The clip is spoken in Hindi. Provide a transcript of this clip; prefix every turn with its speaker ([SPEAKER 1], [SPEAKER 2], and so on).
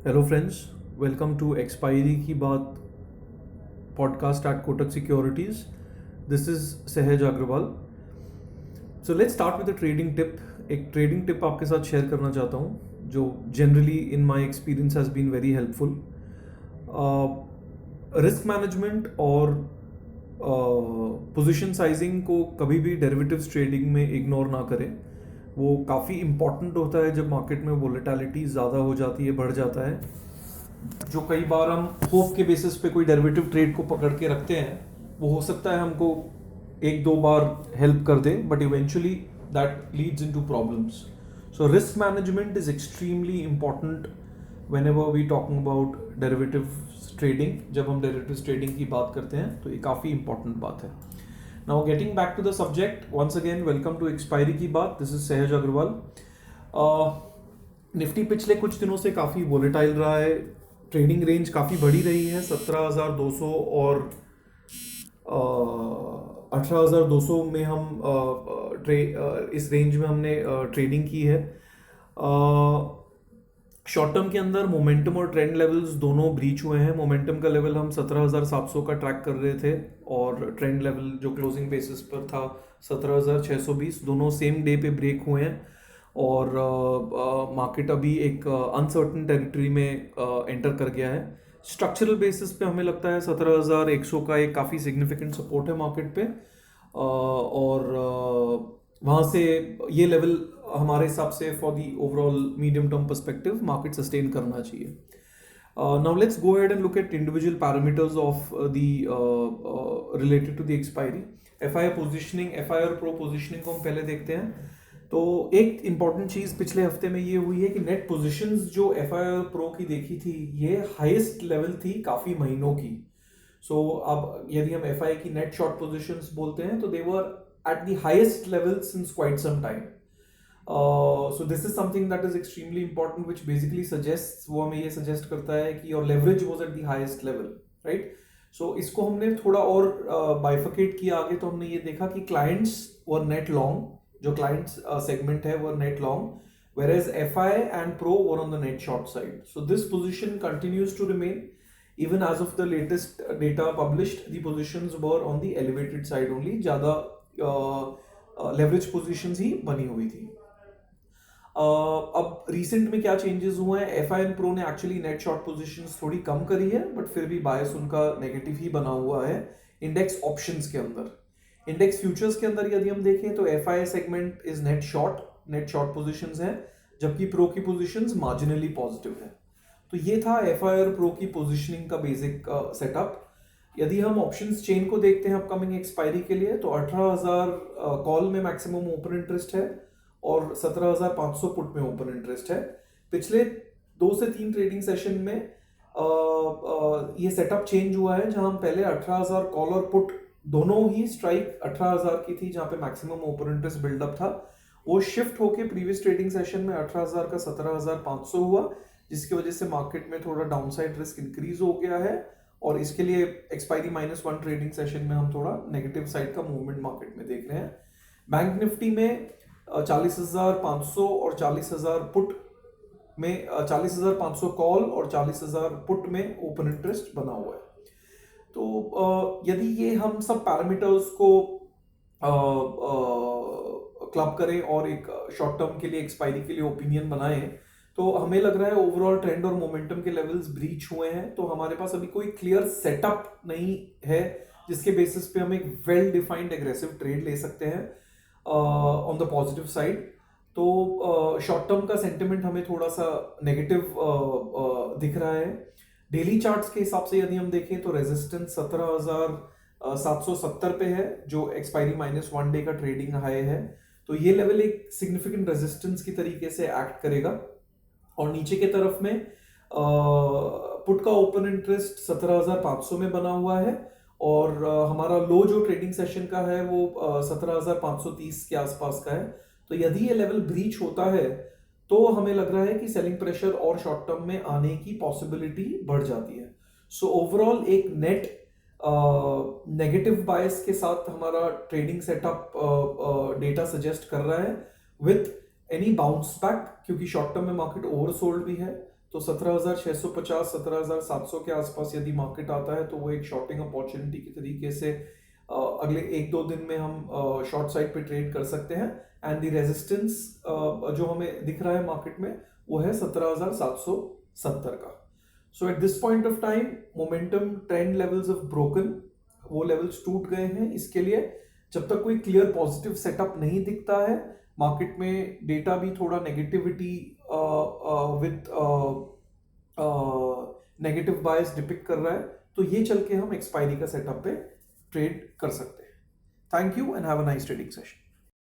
[SPEAKER 1] Hello friends, welcome to expiry की बात podcast at Kotak Securities. This is Sahaj Agarwal. So let's start with a trading tip. एक ट्रेडिंग टिप आपके साथ शेयर करना चाहता हूँ जो generally in my experience has been very helpful. Risk management और पोजीशन साइजिंग को कभी भी डेरिवेटिव्स ट्रेडिंग में इग्नोर ना करें. वो काफ़ी इंपॉर्टेंट होता है जब मार्केट में वोलेटिलिटी ज़्यादा हो जाती है, बढ़ जाता है. जो कई बार हम होप के बेसिस पे कोई डेरिवेटिव ट्रेड को पकड़ के रखते हैं, वो हो सकता है हमको एक दो बार हेल्प कर दे, but eventually that leads into problems. So risk management is extremely important whenever we talking about derivative trading. जब हम डेरिवेटिव ट्रेडिंग की बात करते हैं तो ये काफ़ी इंपॉर्टेंट बात है. Now getting back to the subject, once again welcome to expiry की बात. दिस इज सहज अग्रवाल. निफ्टी पिछले कुछ दिनों से काफ़ी वोलेटाइल रहा है. ट्रेडिंग रेंज काफ़ी बड़ी रही है. 17,200 और 18,200 में हम इस रेंज में हमने ट्रेडिंग की है. शॉर्ट टर्म के अंदर मोमेंटम और ट्रेंड लेवल्स दोनों ब्रीच हुए हैं. मोमेंटम का लेवल हम 17,700 का ट्रैक कर रहे थे और ट्रेंड लेवल जो क्लोजिंग बेसिस पर था 17,620. दोनों सेम डे पे ब्रेक हुए हैं और मार्केट अभी एक अनसर्टन टेरिटरी में एंटर कर गया है. स्ट्रक्चरल बेसिस पे हमें लगता है 17,100 का एक काफ़ी सिग्निफिकेंट सपोर्ट है मार्केट पे. और वहाँ से ये लेवल हमारे हिसाब से for the overall medium term perspective market sustain करना चाहिए. Now let's go ahead and look at individual parameters of the related to the expiry. FI positioning, FI और प्रो पोजिशनिंग को हम पहले देखते हैं. तो एक इंपॉर्टेंट चीज़ पिछले हफ्ते में ये हुई है कि नेट पोजीशंस जो एफआई और प्रो की देखी थी, ये हाईएस्ट लेवल थी काफ़ी महीनों की. सो अब यदि हम एफआई की नेट शॉर्ट पोजीशंस बोलते हैं तो they were at the highest level since quite some time. So this is something that is extremely important which basically suggest, वो हमें ये सजेस्ट करता है कि your leverage was at the highest level, right. So इसको हमने थोड़ा और बाइफिकेट किया आगे, तो हमने ये देखा कि क्लाइंट्स वर नेट लॉन्ग, जो क्लाइंट्स सेगमेंट है वो net long, whereas FI and Pro were on the net short side. So this position continues to remain. Even as of the latest data published, the positions were on the elevated side only. ज़्यादा leverage positions ही बनी हुई थी. अब रिसेंट में क्या चेंजेस हुए हैं? एफ आई एंड प्रो ने एक्चुअली नेट शॉर्ट पोजीशंस थोड़ी कम करी है, बट फिर भी बायस उनका नेगेटिव ही बना हुआ है इंडेक्स ऑप्शंस के अंदर. इंडेक्स फ्यूचर्स के अंदर यदि हम देखें तो F I segment is net short positions हैं, जबकि प्रो की पोजीशंस मार्जिनली पॉजिटिव है. तो ये था एफ आई और प्रो की पोजीशनिंग का बेसिक सेटअप. यदि हम ऑप्शंस चेन को देखते हैं अपकमिंग एक्सपायरी के लिए, तो 18,000 कॉल में मैक्सिमम ओपन इंटरेस्ट है और 17,500 पुट में ओपन इंटरेस्ट है. पिछले 2 से 3 ट्रेडिंग सेशन में ये सेटअप चेंज हुआ है, जहां हम पहले 18,000 कॉल और पुट दोनों ही स्ट्राइक 18,000 की थी, जहां पे मैक्सिमम ओपन इंटरेस्ट बिल्डअप था. वो शिफ्ट होके प्रीवियस ट्रेडिंग सेशन में 18,000 का 17,500 हुआ, जिसकी वजह से मार्केट में थोड़ा डाउनसाइड रिस्क इंक्रीज हो गया है. और इसके लिए एक्सपायरी -1 ट्रेडिंग सेशन में हम थोड़ा नेगेटिव साइड का मूवमेंट मार्केट में देख रहे हैं. बैंक निफ्टी में 40,500 और 40,000 पुट में 40,500 कॉल और 40,000 पुट में ओपन इंटरेस्ट बना हुआ है. तो यदि ये हम सब पैरामीटर्स को क्लब करें और एक शॉर्ट टर्म के लिए एक्सपायरी के लिए ओपिनियन बनाएं, तो हमें लग रहा है ओवरऑल ट्रेंड और मोमेंटम के लेवल्स ब्रीच हुए हैं. तो हमारे पास अभी कोई क्लियर सेटअप नहीं है जिसके बेसिस पे हम एक वेल डिफाइंड एग्रेसिव ट्रेड ले सकते हैं ऑन द पॉजिटिव साइड. तो शॉर्ट टर्म का सेंटिमेंट हमें थोड़ा सा नेगेटिव दिख रहा है. डेली चार्ट्स के हिसाब से यदि हम देखें तो रेजिस्टेंस 17,770 पे है, जो एक्सपायरी -1 डे का ट्रेडिंग हाई है. तो ये लेवल एक सिग्निफिकेंट रेजिस्टेंस की तरीके से एक्ट करेगा. और नीचे के तरफ में पुट का ओपन इंटरेस्ट 17,500 में बना हुआ है और हमारा लो जो ट्रेडिंग सेशन का है वो 17,530 के आसपास का है. तो यदि ये लेवल ब्रीच होता है तो हमें लग रहा है कि सेलिंग प्रेशर और शॉर्ट टर्म में आने की पॉसिबिलिटी बढ़ जाती है. सो ओवरऑल एक नेट नेगेटिव बायस के साथ हमारा ट्रेडिंग सेटअप डेटा सजेस्ट कर रहा है विथ एनी बाउंस बैक, क्योंकि शॉर्ट टर्म में मार्केट ओवरसोल्ड भी है. तो 17,650 17,700 के आसपास यदि मार्केट आता है तो वो एक शॉर्टिंग अपॉर्चुनिटी की तरीके से अगले 1-2 दिन में हम शॉर्ट साइड पे ट्रेड कर सकते हैं। एंड द रेजिस्टेंस जो हमें दिख रहा है मार्केट में वो है 17,770 का। So at this point of time momentum trend levels of broken, वो लेवल्स टूट गए हैं। इसके लिए जब तक कोई क्लियर पॉजिटिव सेटअप नहीं दिखता है, मार्केट में डेटा भी थोड़ा negativity with negative bias depict कर रहा है, तो ये चल के हम एक्सपायरी का सेटअप पे ट्रेड कर सकते हैं। Thank you and have a nice trading session.